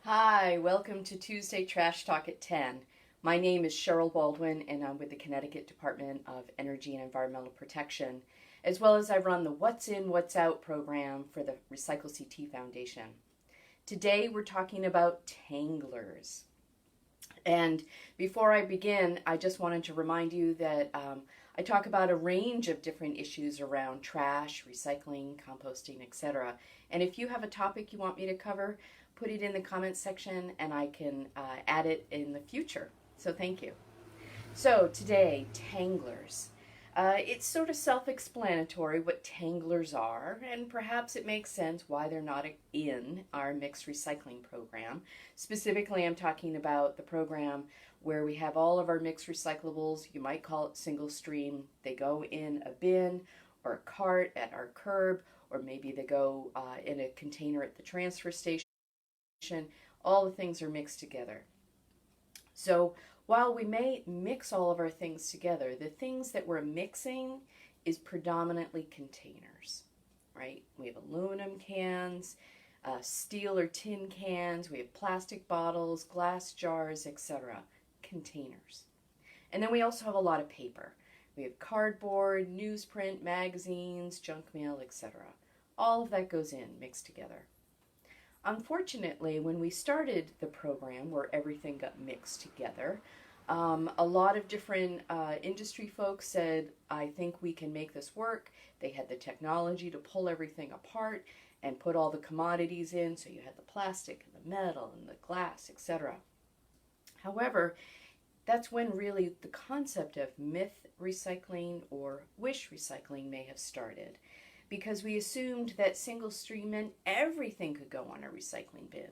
Hi, welcome to Tuesday Trash Talk at 10. My name is Cheryl Baldwin, and I'm with the Connecticut Department of Energy and Environmental Protection, as well as I run the What's In, What's Out program for the Recycle CT Foundation. Today we're talking about Tanglers. And before I begin, I just wanted to remind you that I talk about a range of different issues around trash, recycling, composting, etc. And if you have a topic you want me to cover, put it in the comments section and I can add it in the future. So thank you. So today, Tanglers. It's sort of self-explanatory what Tanglers are, and perhaps it makes sense why they're not in our mixed recycling program. Specifically, I'm talking about the program where we have all of our mixed recyclables. You might call it single stream. They go in a bin or a cart at our curb, or maybe they go in a container at the transfer station. All the things are mixed together. So while we may mix all of our things together, the things that we're mixing is predominantly containers, right? We have aluminum cans, steel or tin cans, we have plastic bottles, glass jars, etc. Containers. And then we also have a lot of paper. We have cardboard, newsprint, magazines, junk mail, etc. All of that goes in, mixed together. Unfortunately, when we started the program where everything got mixed together, a lot of different industry folks said, I think we can make this work. They had the technology to pull everything apart and put all the commodities in, so you had the plastic and the metal and the glass, etc. However, that's when really the concept of myth recycling or wish recycling may have started, because we assumed that single stream meant everything could go on a recycling bin.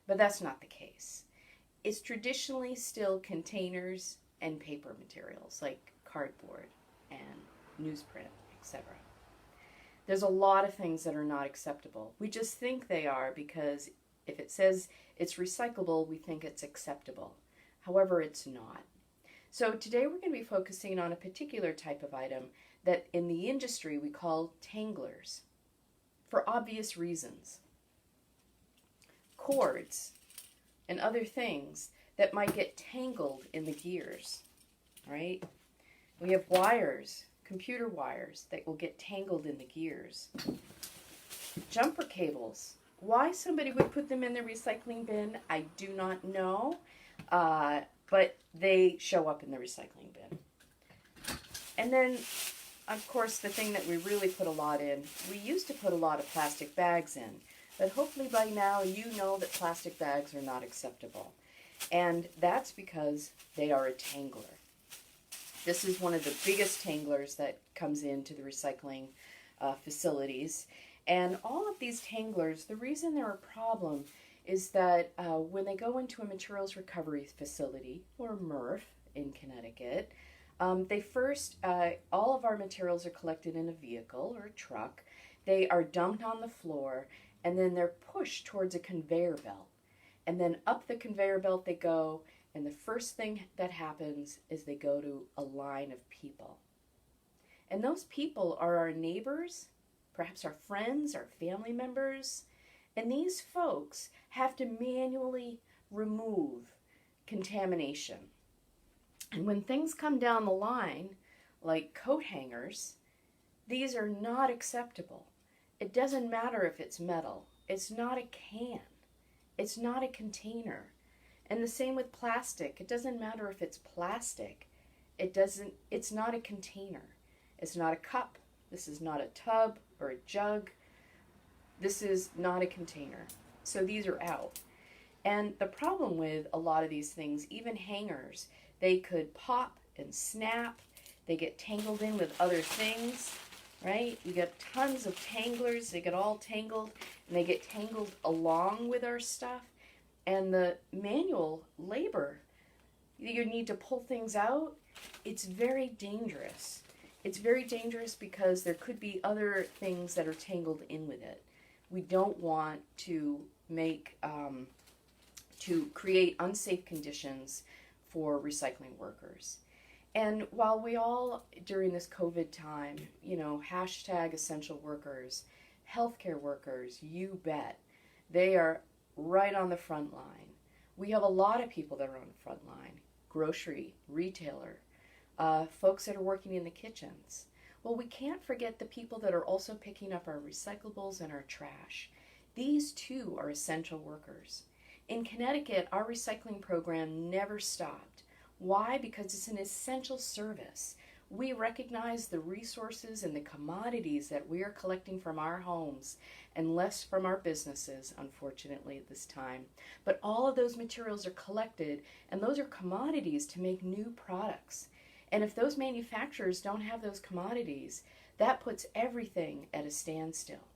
But that's not the case. It's traditionally still containers and paper materials like cardboard and newsprint, etc. There's a lot of things that are not acceptable. We just think they are because if it says it's recyclable, we think it's acceptable. However, it's not. So today we're going to be focusing on a particular type of item that in the industry we call tanglers, for obvious reasons. Cords and other things that might get tangled in the gears, right? We have wires, computer wires, that will get tangled in the gears. Jumper cables. Why somebody would put them in the recycling bin, I do not know, but they show up in the recycling bin. And then, of course, the thing that we really put a lot in, we used to put a lot of plastic bags in, but hopefully by now you know that plastic bags are not acceptable. And that's because they are a tangler. This is one of the biggest tanglers that comes into the recycling facilities. And all of these tanglers, the reason they're a problem is that when they go into a materials recovery facility, or MRF in Connecticut, they first, all of our materials are collected in a vehicle or a truck. They are dumped on the floor, and then they're pushed towards a conveyor belt. And then up the conveyor belt they go, and the first thing that happens is they go to a line of people. And those people are our neighbors, perhaps our friends, our family members. And these folks have to manually remove contamination. And when things come down the line, like coat hangers, these are not acceptable. It doesn't matter if it's metal. It's not a can. It's not a container. And the same with plastic. It doesn't matter if it's plastic. It's not a container. It's not a cup. This is not a tub or a jug. This is not a container. So these are out. And the problem with a lot of these things, even hangers, they could pop and snap. They get tangled in with other things, right? We get tons of tanglers. They get all tangled, and they get tangled along with our stuff. And the manual labor, you need to pull things out. It's very dangerous. It's very dangerous because there could be other things that are tangled in with it. We don't want to create unsafe conditions for recycling workers. And while we all, during this COVID time, hashtag essential workers, healthcare workers, you bet, they are right on the front line. We have a lot of people that are on the front line: grocery, retailer, folks that are working in the kitchens. Well, we can't forget the people that are also picking up our recyclables and our trash. These too are essential workers. In Connecticut, our recycling program never stopped. Why? Because it's an essential service. We recognize the resources and the commodities that we are collecting from our homes and less from our businesses, unfortunately, at this time. But all of those materials are collected, and those are commodities to make new products. And if those manufacturers don't have those commodities, that puts everything at a standstill.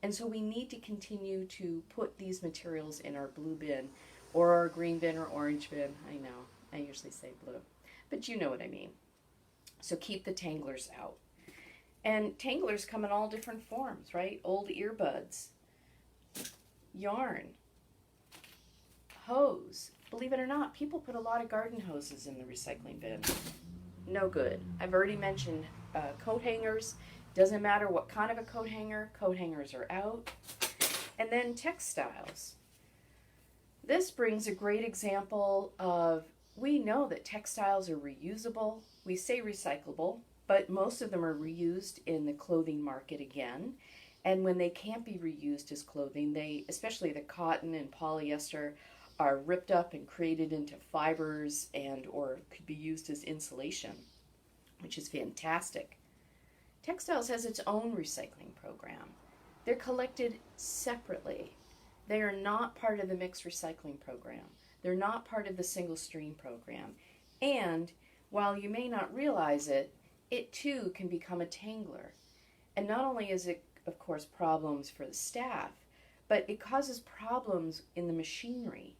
And so we need to continue to put these materials in our blue bin or our green bin or orange bin. I know, I usually say blue, but you know what I mean. So keep the Tanglers out. And Tanglers come in all different forms, right? Old earbuds, yarn, hose. Believe it or not, people put a lot of garden hoses in the recycling bin. No good. I've already mentioned coat hangers. Doesn't matter what kind of a coat hangers are out. And then textiles. This brings a great example of, we know that textiles are reusable. We say recyclable, but most of them are reused in the clothing market again. And when they can't be reused as clothing, they, especially the cotton and polyester, are ripped up and created into fibers and or could be used as insulation, which is fantastic. Textiles has its own recycling program. They're collected separately. They are not part of the mixed recycling program. They're not part of the single stream program. And while you may not realize it, it too can become a tangler. And not only is it, of course, problems for the staff, but it causes problems in the machinery.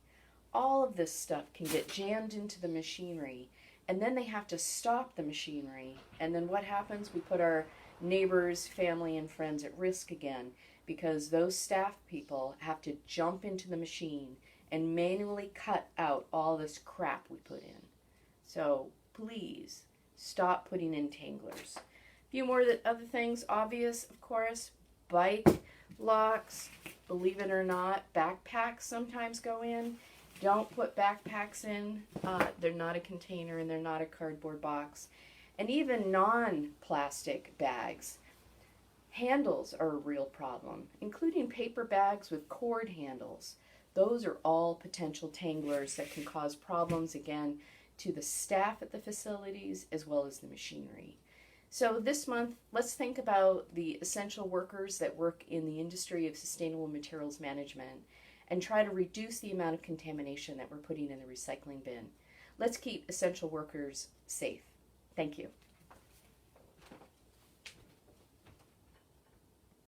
All of this stuff can get jammed into the machinery, and then they have to stop the machinery. And then what happens? We put our neighbors, family, and friends at risk again, because those staff people have to jump into the machine and manually cut out all this crap we put in. So please stop putting in tanglers. A few more other things obvious, of course: bike locks. Believe it or not, backpacks sometimes go in. Don't put backpacks in. They're not a container and they're not a cardboard box. And even non-plastic bags. Handles are a real problem, including paper bags with cord handles. Those are all potential tanglers that can cause problems, again, to the staff at the facilities as well as the machinery. So this month, let's think about the essential workers that work in the industry of sustainable materials management and try to reduce the amount of contamination that we're putting in the recycling bin. Let's keep essential workers safe. Thank you.